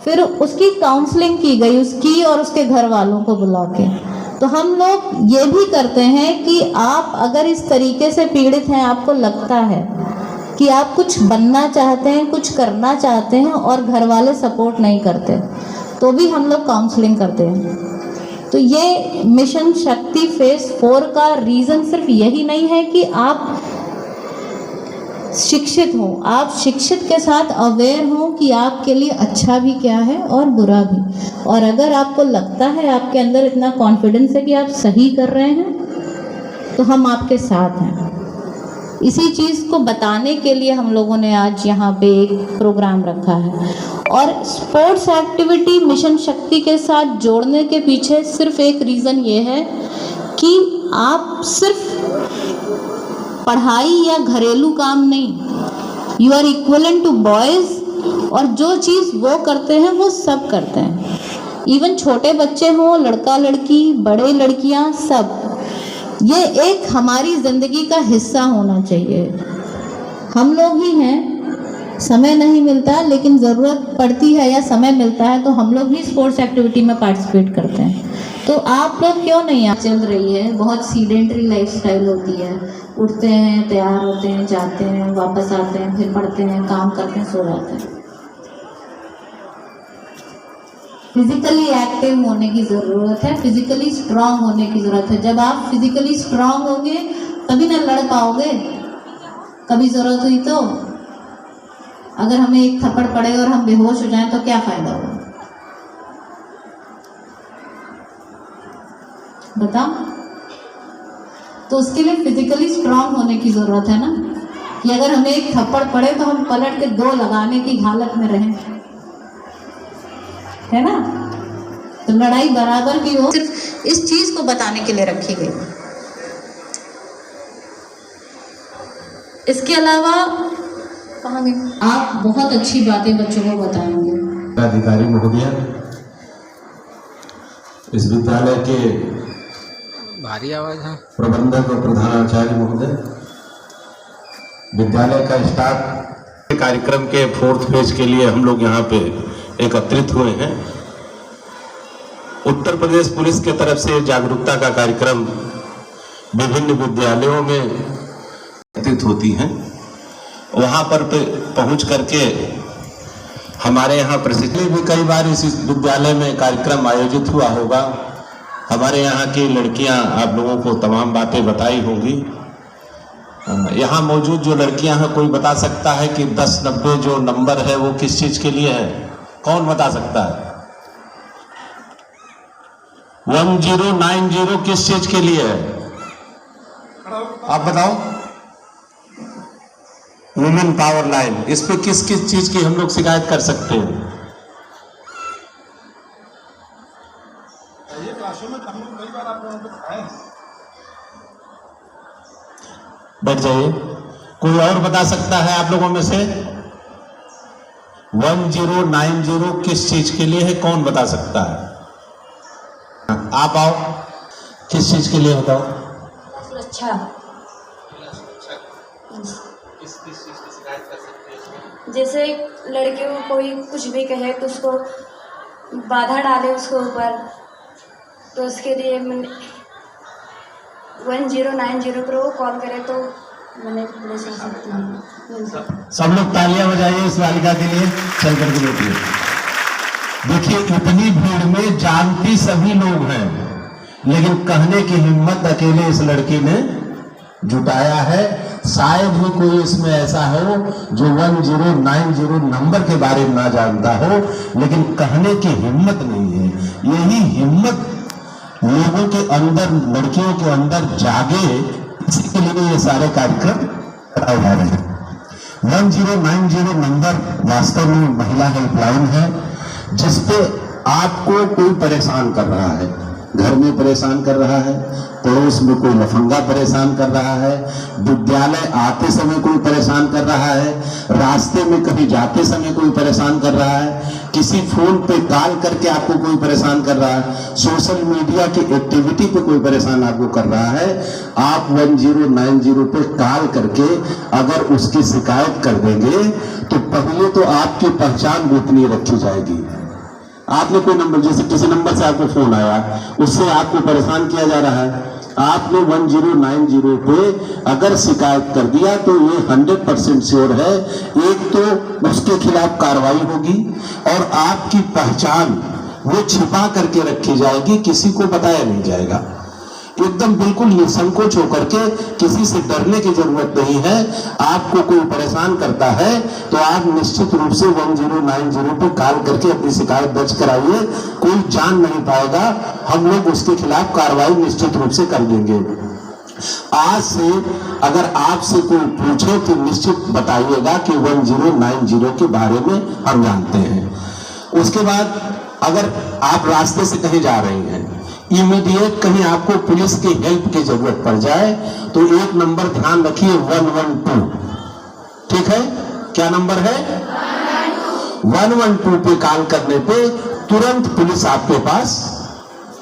फिर उसकी काउंसलिंग की गई, उसकी और उसके घर वालों को बुला के। तो हम लोग ये भी करते हैं कि आप अगर इस तरीके से पीड़ित हैं, आपको लगता है कि आप कुछ बनना चाहते हैं, कुछ करना चाहते हैं और घर वाले सपोर्ट नहीं करते, तो भी हम लोग काउंसलिंग करते हैं। तो ये मिशन शक्ति फेज 4 का रीज़न सिर्फ यही नहीं है कि आप शिक्षित हो, आप शिक्षित के साथ अवेयर हो कि आपके लिए अच्छा भी क्या है और बुरा भी। और अगर आपको लगता है, आपके अंदर इतना कॉन्फिडेंस है कि आप सही कर रहे हैं, तो हम आपके साथ हैं। इसी चीज़ को बताने के लिए हम लोगों ने आज यहाँ पे एक प्रोग्राम रखा है। और स्पोर्ट्स एक्टिविटी मिशन शक्ति के साथ जोड़ने के पीछे सिर्फ एक रीज़न ये है कि आप सिर्फ पढ़ाई या घरेलू काम नहीं, you are equivalent to boys, और जो चीज़ वो करते हैं वो सब करते हैं। इवन छोटे बच्चे हों, लड़का लड़की, बड़े लड़कियां, सब, ये एक हमारी ज़िंदगी का हिस्सा होना चाहिए। हम लोग ही हैं, समय नहीं मिलता, लेकिन ज़रूरत पड़ती है या समय मिलता है तो हम लोग ही स्पोर्ट्स एक्टिविटी में पार्टिसिपेट करते हैं। तो आप लोग क्यों नहीं चल रही है, बहुत सीडेंटरी लाइफस्टाइल होती है, उठते हैं, तैयार होते हैं, जाते हैं, वापस आते हैं, फिर पढ़ते हैं, काम करते हैं, सो जाते हैं। फिजिकली एक्टिव होने की ज़रूरत है, फिजिकली स्ट्रांग होने की ज़रूरत है। जब आप फिजिकली स्ट्रांग होंगे तभी ना लड़ पाओगे, कभी ज़रूरत हुई तो। अगर हमें एक थप्पड़ पड़े और हम बेहोश हो जाएं तो क्या फ़ायदा होगा, बताओ। तो उसके लिए फिजिकली स्ट्रांग होने की ज़रूरत है ना, कि अगर हमें एक थप्पड़ पड़े तो हम पलट के 2 लगाने की हालत में रहें, है ना। तो लड़ाई बराबर की हो, सिर्फ इस चीज को बताने के लिए रखी गई। इसके अलावा कहाँ गए आप, बहुत अच्छी बातें बच्चों को बताएंगे। अधिकारी महोदय, इस विद्यालय के भारी आवाज है, प्रबंधक और प्रधानाचार्य महोदय, विद्यालय का स्टाफ, कार्यक्रम के 4th फेज के लिए हम लोग यहाँ पे एकत्रित हुए हैं। उत्तर प्रदेश पुलिस के तरफ से जागरूकता का कार्यक्रम विभिन्न विद्यालयों में एकत्रित होती हैं। वहाँ पर पहुँच करके हमारे यहाँ प्रशिक्षण भी कई बार इस विद्यालय में कार्यक्रम आयोजित हुआ होगा। हमारे यहाँ की लड़कियाँ आप लोगों को तमाम बातें बताई होंगी। यहाँ मौजूद जो लड़कियाँ हैं, कोई बता सकता है कि 10-90 जो नंबर है वो किस चीज़ के लिए है? कौन बता सकता है? 1090 किस चीज के लिए है? आप बताओ। वुमेन पावर लाइन, इस पे किस किस चीज की हम लोग शिकायत कर सकते हैं? बैठ जाइए। कोई और बता सकता है आप लोगों में से? 1090 किस चीज के लिए है, कौन बता सकता है? आप आओ, किस चीज के लिए बताओ? सुरक्षा। किस चीज की शिकायत कर सकते हैं? जैसे लड़के को कोई कुछ भी कहे तो उसको बाधा डाले उसके ऊपर, तो उसके लिए 1090 पर वो कॉल करे तो मैंने पुलिस आ सकती हूँ। सब लोग तालियां बजाइए इस बालिका के लिए। चल करके बैठिए। देखिए, इतनी भीड़ में जानती सभी लोग हैं, लेकिन कहने की हिम्मत अकेले इस लड़की ने जुटाया है। शायद ही कोई इसमें ऐसा हो जो 1090 नंबर के बारे में ना जानता हो, लेकिन कहने की हिम्मत नहीं है। यही हिम्मत लोगों के अंदर, लड़कियों के अंदर जागे, इसी के लिए ये सारे कार्यक्रम कराए जा रहे हैं। 1090 नंबर वास्तव में महिला हेल्पलाइन है, जिसपे आपको कोई परेशान कर रहा है, घर में परेशान कर रहा है, पड़ोस में कोई लफंगा परेशान कर रहा है, विद्यालय आते समय कोई परेशान कर रहा है, रास्ते में कहीं जाते समय कोई परेशान कर रहा है, किसी फोन पे कॉल करके आपको कोई परेशान कर रहा है, सोशल मीडिया की एक्टिविटी पे कोई परेशान आपको कर रहा है, आप 1090 पे कॉल करके अगर उसकी शिकायत कर देंगे तो पहले तो आपकी पहचान गोपनीय रखी जाएगी। आपने कोई नंबर, जैसे किसी नंबर से आपको फोन आया, उससे आपको परेशान किया जा रहा है, आपने 1090 पे अगर शिकायत कर दिया तो ये 100% श्योर है, एक तो उसके खिलाफ कार्रवाई होगी और आपकी पहचान वो छिपा करके रखी जाएगी, किसी को बताया नहीं जाएगा। एकदम बिल्कुल निसंकोच होकर के, किसी से डरने की जरूरत नहीं है। आपको कोई परेशान करता है तो आप निश्चित रूप से 1090 पे कॉल करके अपनी शिकायत दर्ज कराइए, कोई जान नहीं पाएगा, हम लोग उसके खिलाफ कार्रवाई निश्चित रूप से कर देंगे। आज से अगर आपसे कोई पूछे तो निश्चित बताइएगा कि 1090 के बारे में हम जानते हैं। उसके बाद अगर आप रास्ते से कहीं जा रहे हैं, इमीडिएट कहीं आपको पुलिस की हेल्प की जरूरत पड़ जाए तो एक नंबर ध्यान रखिए, 112। ठीक है, क्या नंबर है? 112 पे कॉल करने पे तुरंत पुलिस आपके पास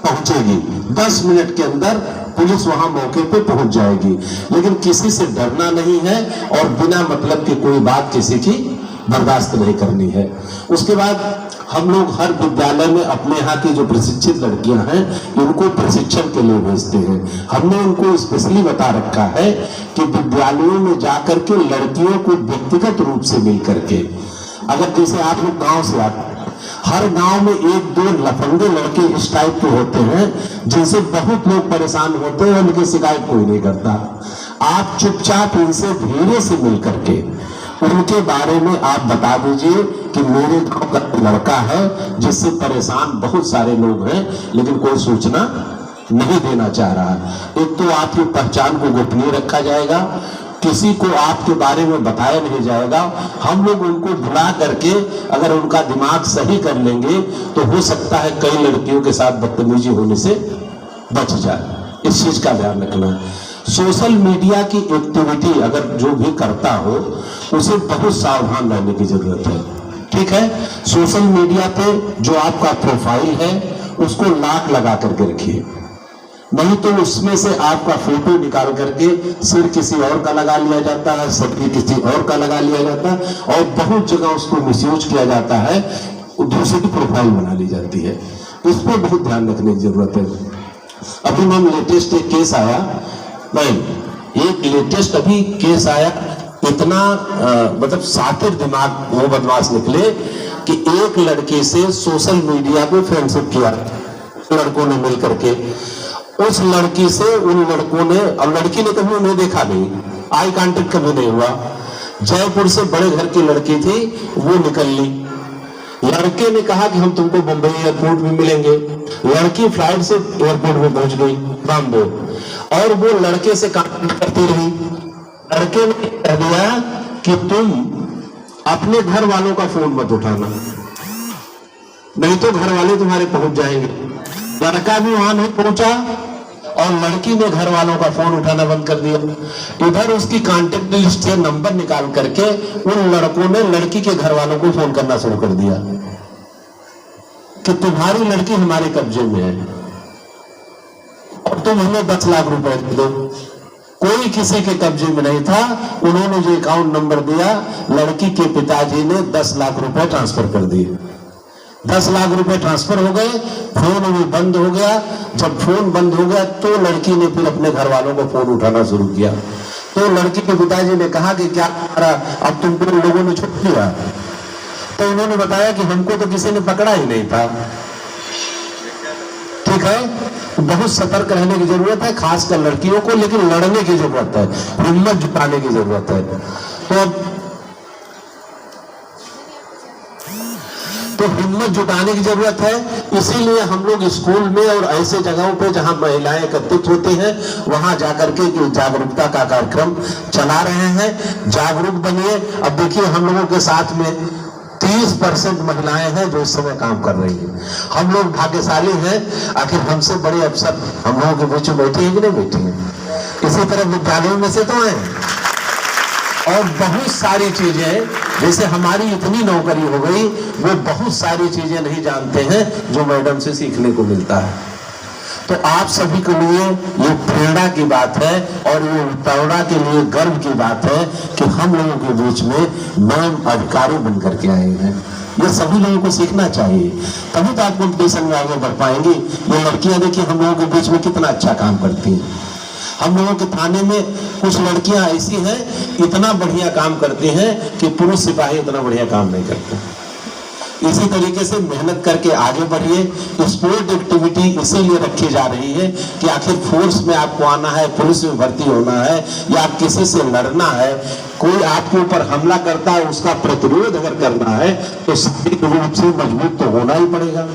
पहुंचेगी। 10 मिनट के अंदर पुलिस वहां मौके पे पहुंच जाएगी। लेकिन किसी से डरना नहीं है और बिना मतलब की कोई बात किसी की बर्दाश्त नहीं करनी है। उसके बाद हम लोग हर विद्यालय में अपने यहाँ की जो प्रशिक्षित लड़कियां हैं उनको प्रशिक्षण के लिए भेजते हैं। हमने उनको स्पेशली बता रखा है कि विद्यालयों में जाकर के लड़कियों को व्यक्तिगत रूप से मिल करके, अगर जैसे आप लोग गांव से आते हैं, हर गांव में एक दो लफंगे लड़के इस टाइप के होते हैं जिनसे बहुत लोग परेशान होते हैं, उनकी शिकायत कोई नहीं करता। आप चुपचाप इनसे धीरे से मिल करके उनके बारे में आप बता दीजिए कि मेरे गांव का लड़का है जिससे परेशान बहुत सारे लोग हैं लेकिन कोई सूचना नहीं देना चाह रहा। एक तो आपकी पहचान को गोपनीय रखा जाएगा, किसी को आपके बारे में बताया नहीं जाएगा। हम लोग उनको बुला करके अगर उनका दिमाग सही कर लेंगे तो हो सकता है कई लड़कियों के साथ बदतमीजी होने से बच जाए। इस चीज का ध्यान रखना। सोशल मीडिया की एक्टिविटी अगर जो भी करता हो उसे बहुत सावधान रहने की जरूरत है। ठीक है, सोशल मीडिया पे जो आपका प्रोफाइल है उसको लॉक लगा करके रखिए, नहीं तो उसमें से आपका फोटो निकाल करके सिर किसी और का लगा लिया जाता है, सर किसी और का लगा लिया जाता है और बहुत जगह उसको मिसयूज किया जाता है, दूसरे की प्रोफाइल बना ली जाती है। इस पर बहुत ध्यान रखने की जरूरत है। अभी मैम लेटेस्ट एक केस आया, एक लेटेस्ट अभी केस आया, इतना मतलब सातिर दिमाग वो बदमाश निकले कि एक लड़के से सोशल मीडिया पे फ्रेंडशिप किया लड़कों ने मिल करके। उस लड़की से उन लड़कों ने, अब लड़की ने कभी उन्हें देखा नहीं, आई कांटेक्ट कभी नहीं हुआ। जयपुर से बड़े घर की लड़की थी, वो निकल ली। लड़के ने कहा कि हम तुमको बंबई एयरपोर्ट में मिलेंगे। लड़की फ्लाइट से एयरपोर्ट में पहुंच गई बॉम्बे, और वो लड़के से कांटेक्ट करती रही। लड़के ने कह दिया कि तुम अपने घर वालों का फोन मत उठाना, नहीं तो घर वाले तुम्हारे पहुंच जाएंगे। लड़का भी वहां नहीं पहुंचा और लड़की ने घर वालों का फोन उठाना बंद कर दिया। इधर उसकी कांटेक्ट लिस्ट से नंबर निकाल करके उन लड़कों ने लड़की के घर वालों को फोन करना शुरू कर दिया कि तुम्हारी लड़की हमारे कब्जे में है और तुम हमें 10 लाख रुपए दो। कोई किसी के कब्जे में नहीं था। उन्होंने जो अकाउंट नंबर दिया, लड़की के पिताजी ने 10 लाख रुपए ट्रांसफर कर दिए। 10 लाख रुपए ट्रांसफर हो गए, फोन भी बंद हो गया। जब फोन बंद हो गया तो लड़की ने फिर अपने घर वालों को फोन उठाना शुरू किया। तो लड़की के पिताजी ने कहा कि क्या अब तुमको लोगों ने छुप लिया? तो उन्होंने बताया कि हमको तो किसी ने पकड़ा ही नहीं था। ठीक है, बहुत सतर्क रहने की जरूरत है, खासकर लड़कियों को, लेकिन लड़ने की जरूरत है, हिम्मत जुटाने की जरूरत है। तो हिम्मत जुटाने की जरूरत है। इसीलिए हम लोग स्कूल में और ऐसे जगहों पे जहां महिलाएं एकत्रित होती हैं वहां जाकर के जागरूकता का कार्यक्रम चला रहे हैं। जागरूक बनिए। अब देखिए, हम लोगों के साथ में 30% महिलाएं हैं जो इस समय काम कर रही हैं। हम लोग भाग्यशाली हैं, आखिर हमसे बड़े अफसर हम लोगों के बीच में बैठे हैं कि नहीं बैठे हैं। इसी तरह विद्यालयों में से तो हैं, और बहुत सारी चीजें, जैसे हमारी इतनी नौकरी हो गई, वो बहुत सारी चीजें नहीं जानते हैं जो मैडम से सीखने को मिलता है। तो आप सभी के लिए ये प्रेरणा की बात है, और ये प्रेरणा के लिए गर्व की बात है कि हम लोगों के बीच में मैम अधिकारी बन करके आए हैं। ये सभी लोगों को सीखना चाहिए, तभी तो आप कॉम्पिटिशन में आगे बढ़ पाएंगे। ये लड़कियां देखिए हम लोगों के बीच में कितना अच्छा काम करती हैं। हम लोगों के थाने में कुछ लड़कियां ऐसी हैं, इतना बढ़िया काम करती हैं कि पुरुष सिपाही इतना बढ़िया काम नहीं करते। इसी तरीके से मेहनत करके आगे बढ़िए। स्पोर्ट एक्टिविटी इसीलिए रखी जा रही है कि आखिर फोर्स में आपको आना है, पुलिस में भर्ती होना है, या आप किसी से लड़ना है, कोई आपके ऊपर हमला करता है, उसका प्रतिरोध अगर करना है तो शारीरिक रूप से मजबूत तो होना ही पड़ेगा।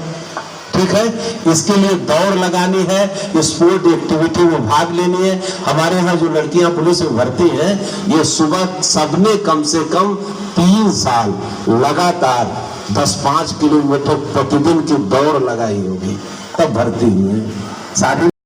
ठीक है, इसके लिए दौड़ लगानी है, स्पोर्ट एक्टिविटी में भाग लेनी है। हमारे यहाँ जो लड़कियां पुलिस में भर्ती हैं, ये सुबह सबने कम से कम 3 साल लगातार 10-5 किलोमीटर प्रतिदिन की दौड़ लगाई होगी, तब भर्ती हुई है। सारी